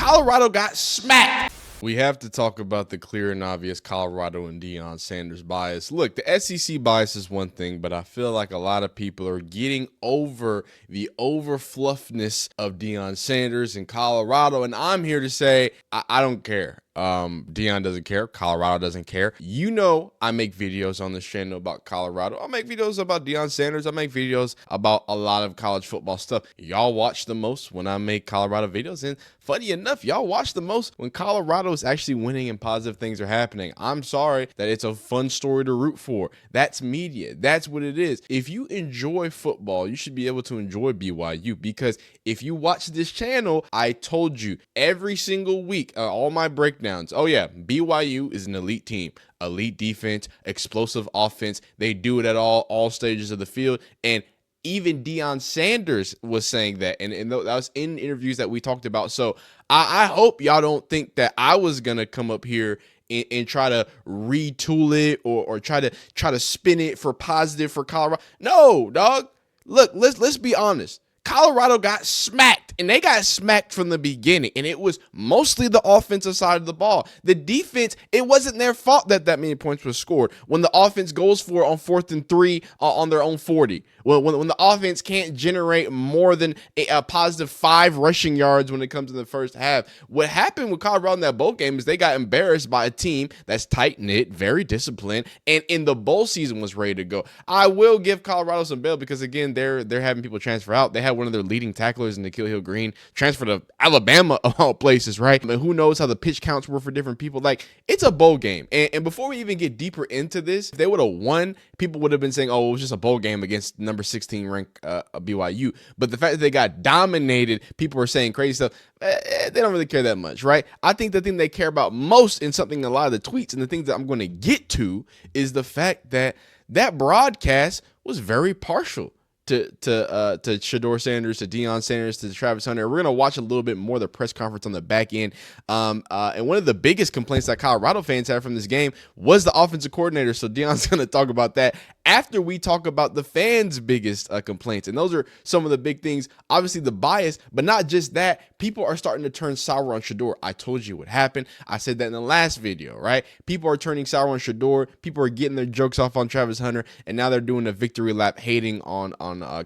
Colorado got smacked. We have to talk about the clear and obvious Colorado and Deion Sanders bias. Look, the SEC bias is one thing, but I feel like a lot of people are getting over the over-fluffness of Deion Sanders in Colorado, and I'm here to say I don't care. Deion doesn't care. Colorado doesn't care. You know, I make videos on this channel about Colorado. I make videos about Deion Sanders. I make videos about a lot of college football stuff. Y'all watch the most when I make Colorado videos. And funny enough, y'all watch the most when Colorado is actually winning and positive things are happening. I'm sorry that it's a fun story to root for. That's media. That's what it is. If you enjoy football, you should be able to enjoy BYU, because if you watch this channel, I told you every single week, all my breakdowns. Oh yeah, BYU is an elite team, elite defense, explosive offense. They do it at all stages of the field. And even Deion Sanders was saying that, and that was in interviews that we talked about. So I hope y'all don't think that I was gonna come up here and try to retool it or try to spin it for positive for Colorado. No, dog. Look, let's be honest. Colorado got smacked, and they got smacked from the beginning, and it was mostly the offensive side of the ball. The defense, it wasn't their fault that many points were scored. When the offense goes for it on 4th and 3 on their own 40, when the offense can't generate more than a positive 5 rushing yards when it comes to the first half. What happened with Colorado in that bowl game is they got embarrassed by a team that's tight-knit, very disciplined, and in the bowl season was ready to go. I will give Colorado some bail because, again, they're having people transfer out. They had one of their leading tacklers in Nikhil Hill-Green transfer to Alabama of all places, right? I mean, who knows how the pitch counts were for different people. Like, it's a bowl game. And before we even get deeper into this, if they would have won, people would have been saying, oh, it was just a bowl game against number 16 ranked BYU. But the fact that they got dominated, people are saying crazy stuff. They don't really care that much, right? I think the thing they care about most in something, a lot of the tweets and the things that I'm going to get to, is the fact that that broadcast was very partial to Shedeur Sanders, to Deion Sanders, to Travis Hunter. We're going to watch a little bit more of the press conference on the back end. And one of the biggest complaints that Colorado fans had from this game was the offensive coordinator. So Deion's going to talk about that after we talk about the fans' biggest complaints. And those are some of the big things. Obviously, the bias, but not just that. People are starting to turn sour on Shedeur. I told you what happened. I said that in the last video, right? People are turning sour on Shedeur. People are getting their jokes off on Travis Hunter. And now they're doing a victory lap hating on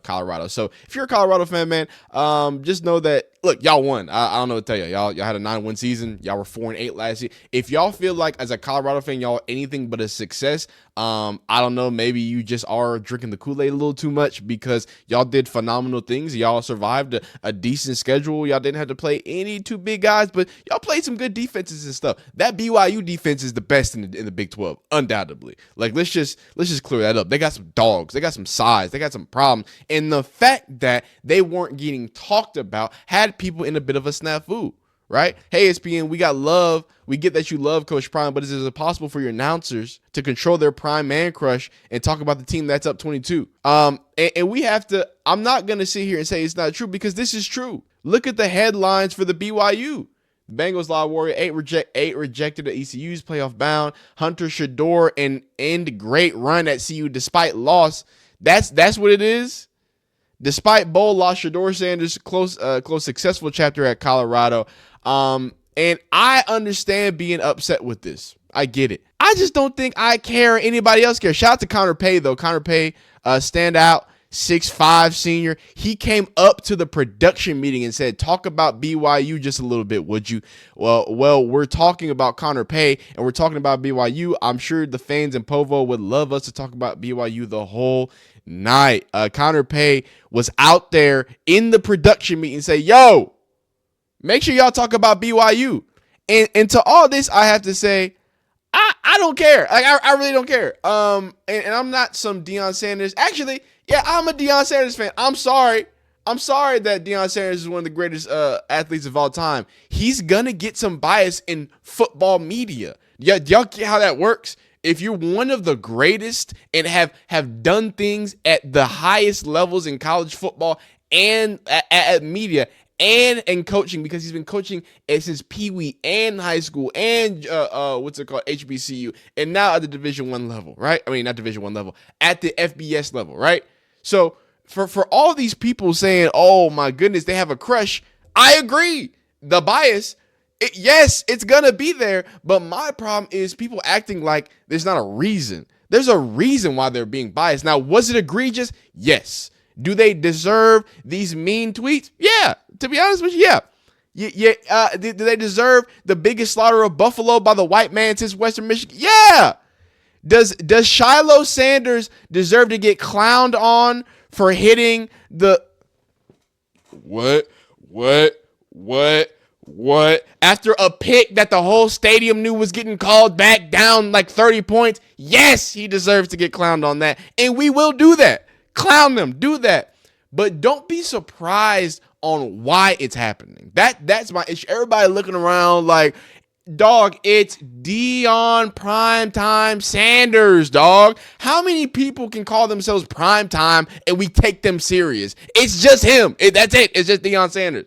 Colorado. So if you're a Colorado fan, man, just know that, look, y'all won. I don't know what to tell you. Y'all had a 9-win season. Y'all were 4-8 last year. If y'all feel like as a Colorado fan, y'all anything but a success, I don't know, maybe you just are drinking the Kool-Aid a little too much, because y'all did phenomenal things. Y'all survived a decent schedule. Y'all didn't have to play any too big guys, but y'all played some good defenses and stuff. That BYU defense is the best in the Big 12, undoubtedly. Like, let's just clear that up. They got some dogs. They got some size. They got some problems. And the fact that they weren't getting talked about had people in a bit of a snafu, right? Hey, ESPN, we got love. We get that you love Coach Prime, but is it possible for your announcers to control their prime man crush and talk about the team that's up 22? And we have to, I'm not going to sit here and say it's not true, because this is true. Look at the headlines for the BYU. The Bengals Law Warrior, 8 rejected at ECU's playoff bound. Hunter Shedeur and end great run at CU despite loss. That's what it is. Despite bowl loss, Shedeur Sanders close successful chapter at Colorado. And I understand being upset with this. I get it. I just don't think I care or anybody else cares. Shout out to Connor Pay, though. Connor Pay, standout, 6'5" senior. He came up to the production meeting and said, talk about BYU just a little bit, would you? Well, we're talking about Connor Pay, and we're talking about BYU. I'm sure the fans in Provo would love us to talk about BYU the whole night. Connor Pay was out there in the production meeting and say, yo, make sure y'all talk about BYU. And to all this, I have to say, I don't care. Like, I really don't care. And I'm not some Deion Sanders. Actually, yeah, I'm a Deion Sanders fan. I'm sorry. I'm sorry that Deion Sanders is one of the greatest athletes of all time. He's going to get some bias in football media. Y'all get how that works? If you're one of the greatest and have done things at the highest levels in college football and at media and in coaching, because he's been coaching since Pee Wee and high school and HBCU, and now at the Division I level, right? I mean, not Division I level, at the FBS level, right? So for all these people saying, oh my goodness, they have a crush, I agree. The bias, Yes, it's going to be there. But my problem is people acting like there's not a reason. There's a reason why they're being biased. Now, was it egregious? Yes. Do they deserve these mean tweets? Yeah. To be honest with you, yeah. Do they deserve the biggest slaughter of Buffalo by the white man since Western Michigan? Yeah. Does Shiloh Sanders deserve to get clowned on for hitting the what? After a pick that the whole stadium knew was getting called back down like 30 points? Yes, he deserves to get clowned on that. And we will do that. Clown them, do that. But don't be surprised on why it's happening. That's my issue. Everybody looking around like, dog, it's Deion Primetime Sanders, dog. How many people can call themselves Primetime and we take them serious? It's just him. That's it. It's just Deion Sanders.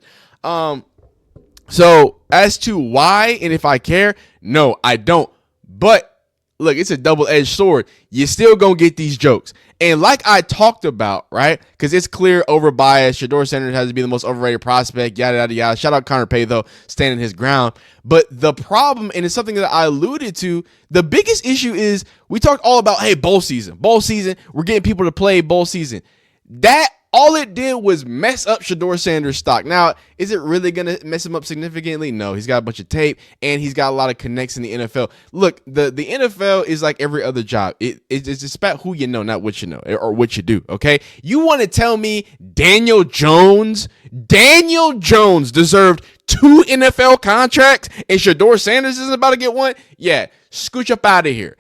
So as to why and if I care, no, I don't. But look, it's a double-edged sword. You still gonna get these jokes. And like I talked about, right? Because it's clear over bias. Shedeur Sanders has to be the most overrated prospect, yada, yada, yada. Shout out Connor Pay, though, standing his ground. But the problem, and it's something that I alluded to, the biggest issue is we talked all about, hey, bowl season. Bowl season, we're getting people to play bowl season. That all it did was mess up Shedeur Sanders' stock. Now, is it really going to mess him up significantly? No, he's got a bunch of tape, and he's got a lot of connects in the NFL. Look, the NFL is like every other job. It's just about who you know, not what you know or what you do, okay? You want to tell me Daniel Jones deserved 2 NFL contracts, and Shedeur Sanders isn't about to get one? Yeah, scooch up out of here.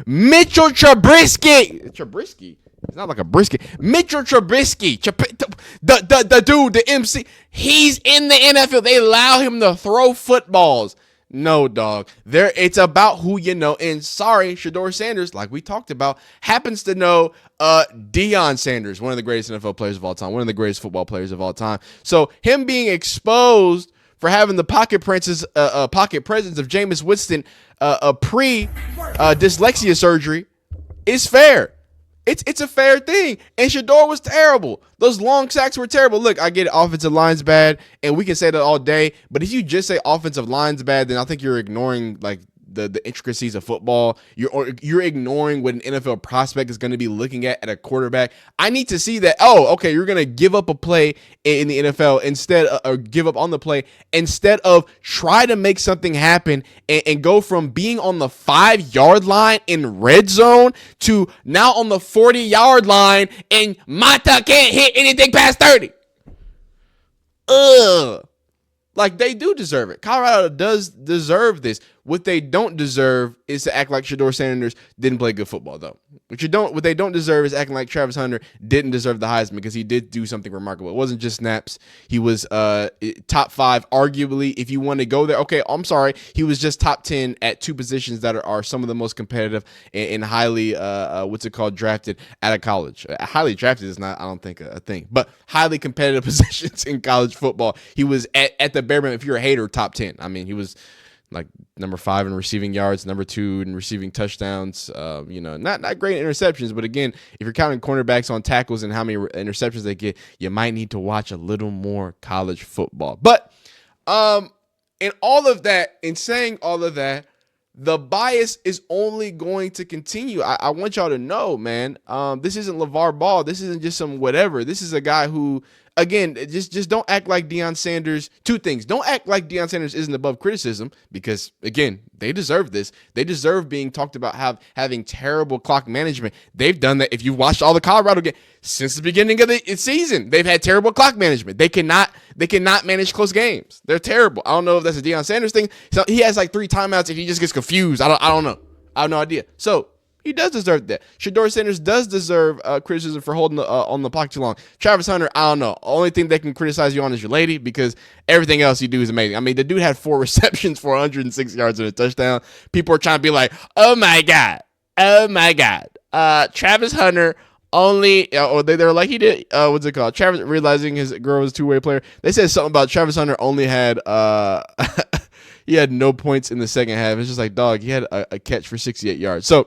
Mitchell Trubisky. It's not like a brisket. Mitchell Trubisky, the dude, the MC, he's in the NFL. They allow him to throw footballs. No, dog. It's about who you know. And sorry, Shedeur Sanders, like we talked about, happens to know Deion Sanders, one of the greatest NFL players of all time, one of the greatest football players of all time. So him being exposed for having the pocket presence of Jameis Winston pre-dyslexia surgery is fair. It's a fair thing. And Shedeur was terrible. Those long sacks were terrible. Look, I get it, offensive line's bad, and we can say that all day. But if you just say offensive line's bad, then I think you're ignoring like the intricacies of football. You're ignoring what an NFL prospect is going to be looking at a quarterback. I need to see that, oh, okay, you're going to give up a play in the NFL instead, or give up on the play instead of try to make something happen and go from being on the 5-yard line in red zone to now on the 40-yard line and Mata can't hit anything past 30. Ugh. Like, they do deserve it. Colorado does deserve this. What they don't deserve is to act like Shedeur Sanders didn't play good football, though. What they don't deserve is acting like Travis Hunter didn't deserve the Heisman, because he did do something remarkable. It wasn't just snaps. He was top 5, arguably, if you want to go there. Okay, I'm sorry. He was just top 10 at 2 positions that are some of the most competitive and highly, drafted out of college. Highly drafted is not, I don't think, a thing, but highly competitive positions in college football. He was at the bare minimum, if you're a hater, top 10. I mean, he was like number 5 in receiving yards, number 2 in receiving touchdowns. Not great interceptions, but again, if you're counting cornerbacks on tackles and how many interceptions they get, you might need to watch a little more college football. But in all of that, in saying all of that, the bias is only going to continue. I want y'all to know, man, this isn't LeVar Ball. This isn't just some whatever. This is a guy who, again, just don't act like Deion Sanders. 2 things. Don't act like Deion Sanders isn't above criticism, because, again, they deserve this. They deserve being talked about having terrible clock management. They've done that. If you watched all the Colorado games since the beginning of the season, they've had terrible clock management. They cannot manage close games. They're terrible. I don't know if that's a Deion Sanders thing. So he has like 3 timeouts if he just gets confused. I don't know. I have no idea. So he does deserve that. Shedeur Sanders does deserve criticism for holding on the pocket too long. Travis Hunter, I don't know. Only thing they can criticize you on is your lady, because everything else you do is amazing. I mean, the dude had 4 receptions for 106 yards and a touchdown. People are trying to be like, oh my God. Travis Hunter only, they're like, he did, what's it called? Travis, realizing his girl was a 2-way player. They said something about Travis Hunter only had, he had no points in the second half. It's just like, dog, he had a catch for 68 yards. So,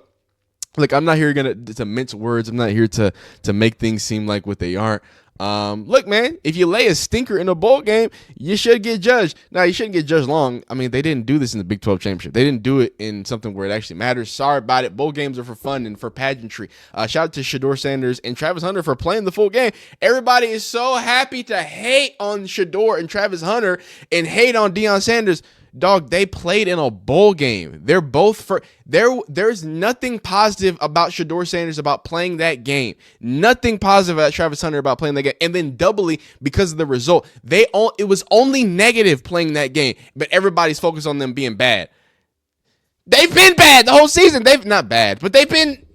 look, I'm not here to mince words. I'm not here to make things seem like what they aren't. Look, man, if you lay a stinker in a bowl game, you should get judged. Now, you shouldn't get judged long. I mean, they didn't do this in the Big 12 championship. They didn't do it in something where it actually matters. Sorry about it. Bowl games are for fun and for pageantry. Shout out to Shedeur Sanders and Travis Hunter for playing the full game. Everybody is so happy to hate on Shedeur and Travis Hunter and hate on Deion Sanders. Dog, they played in a bowl game. They're both for there's nothing positive about Shedeur Sanders about playing that game. Nothing positive about Travis Hunter about playing that game. And then doubly because of the result. It was only negative playing that game, but everybody's focused on them being bad. They've been bad the whole season. They've not bad, but they've been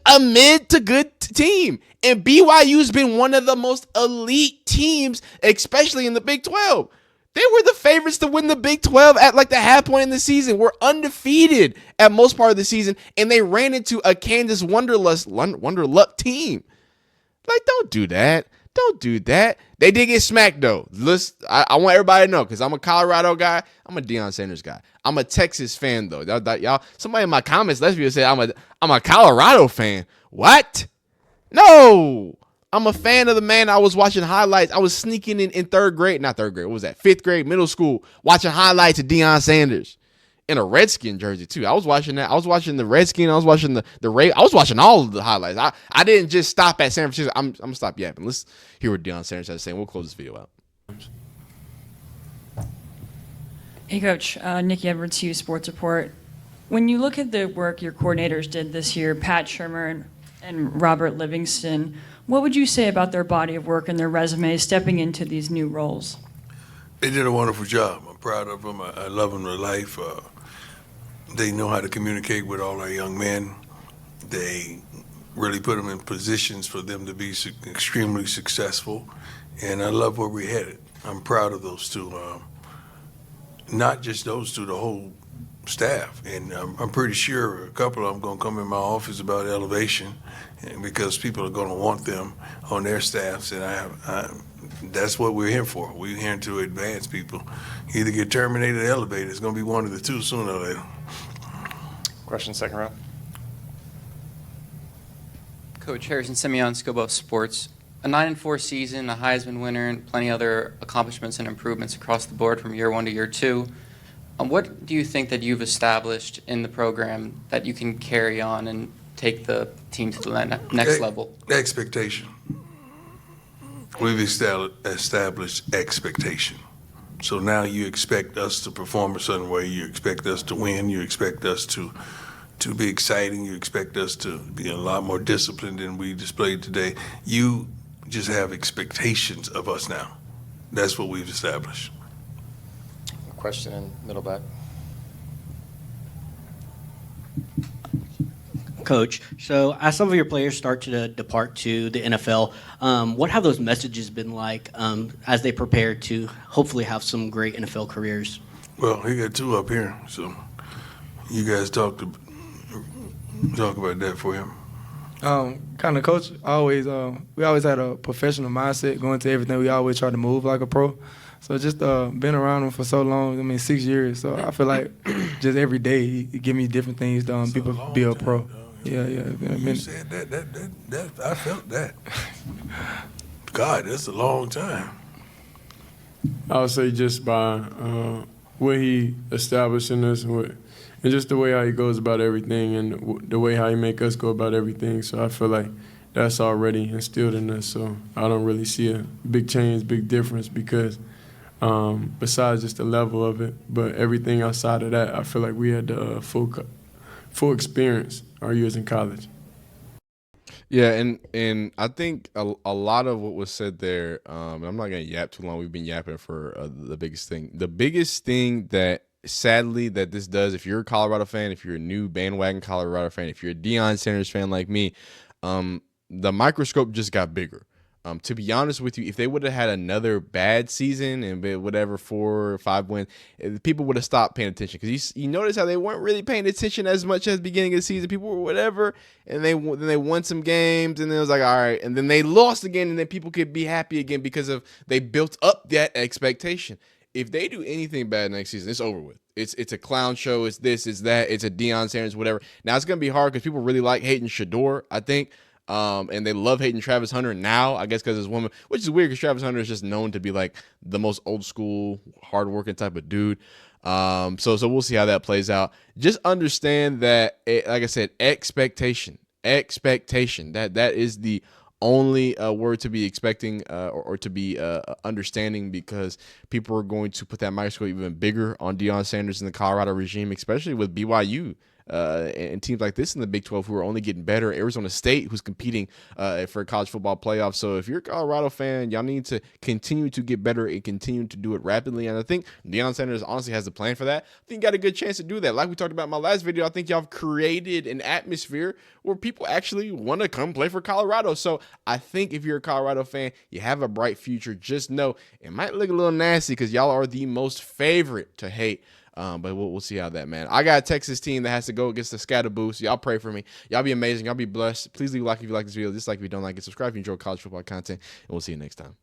a mid to good team. And BYU's been one of the most elite teams, especially in the Big 12. They were the favorites to win the Big 12 at like the half point in the season. We're undefeated at most part of the season, and they ran into a Kansas Wonderluck team. Like, don't do that. Don't do that. They did get smacked, though. Listen, I want everybody to know, because I'm a Colorado guy. I'm a Deion Sanders guy. I'm a Texas fan, though. Y'all, somebody in my comments, let's be say I'm a Colorado fan. What? No. I'm a fan of the man. I was watching highlights. I was sneaking in third grade. Not third grade. What was that? Fifth grade, middle school, watching highlights of Deion Sanders in a Redskin jersey, too. I was watching that. I was watching the Redskin. I was watching the Ray. I was watching all of the highlights. I didn't just stop at San Francisco. I'm going to stop yapping. Let's hear what Deion Sanders has to say. We'll close this video out. Hey, Coach. Nikki Edwards, Hughes Sports Report. When you look at the work your coordinators did this year, Pat Shermer and Robert Livingston, what would you say about their body of work and their resumes stepping into these new roles? They did a wonderful job. I'm proud of them. I love them to life. They know how to communicate with all our young men. They really put them in positions for them to be extremely successful. And I love where we're headed. I'm proud of those two. Not just those two, the whole staff. And I'm pretty sure a couple of them going to come in my office about elevation, and because people are going to want them on their staffs. And that's what we're here for. We're here to advance people. Either get terminated or elevated. It's going to be one of the two sooner or later. Question, second row. Coach Harrison Simeon, Scobo Sports. A 9-4 season, a Heisman winner, and plenty other accomplishments and improvements across the board from year one to year two. What do you think that you've established in the program that you can carry on and take the team to the next level? Expectation. We've established expectation. So now you expect us to perform a certain way. You expect us to win. You expect us to be exciting. You expect us to be a lot more disciplined than we displayed today. You just have expectations of us now. That's what we've established. Question in middle back. Coach, so as some of your players start to depart to the NFL, what have those messages been like as they prepare to hopefully have some great NFL careers? Well, he got two up here, so you guys talk about that for him. Kind of, Coach. We always had a professional mindset going to everything. We always try to move like a pro. So just been around him for so long. I mean, 6 years. So I feel like just every day he give me different things to people be a pro. Yeah. You said that. I felt that. God, that's a long time. I would say just by what he established in us and just the way how he goes about everything and the way how he make us go about everything. So I feel like that's already instilled in us. So I don't really see a big change, big difference because besides just the level of it, but everything outside of that, I feel like we had the full experience our years in college. Yeah, and I think a lot of what was said there, and I'm not going to yap too long. We've been yapping for the biggest thing. The biggest thing that, sadly, that this does, if you're a Colorado fan, if you're a new bandwagon Colorado fan, if you're a Deion Sanders fan like me, the microscope just got bigger. To be honest with you, if they would have had another bad season and whatever 4 or 5 wins, people would have stopped paying attention because you notice how they weren't really paying attention as much as the beginning of the season. People were whatever, and then they won some games, and then it was like, all right, and then they lost again, and then people could be happy again because of they built up that expectation. If they do anything bad next season, it's over with. It's a clown show. It's this, it's that. It's a Deion Sanders, whatever. Now it's gonna be hard because people really like hating Shedeur, I think. And they love hating Travis Hunter now, I guess, because his woman, which is weird because Travis Hunter is just known to be like the most old school, hardworking type of dude. So we'll see how that plays out. Just understand that, like I said, expectation. That is the only word to be expecting or to be understanding, because people are going to put that microscope even bigger on Deion Sanders and the Colorado regime, especially with BYU. And teams like this in the Big 12 who are only getting better. Arizona State, who's competing for college football playoffs. So if you're a Colorado fan, y'all need to continue to get better and continue to do it rapidly. And I think Deion Sanders honestly has a plan for that. I think you got a good chance to do that. Like we talked about in my last video, I think y'all have created an atmosphere where people actually want to come play for Colorado. So I think if you're a Colorado fan, you have a bright future. Just know it might look a little nasty because y'all are the most favorite to hate. But we'll see how that, man. I got a Texas team that has to go against the Scatterboo. So y'all pray for me. Y'all be amazing. Y'all be blessed. Please leave a like if you like this video. Dislike if you don't like it. Subscribe if you enjoy college football content. And we'll see you next time.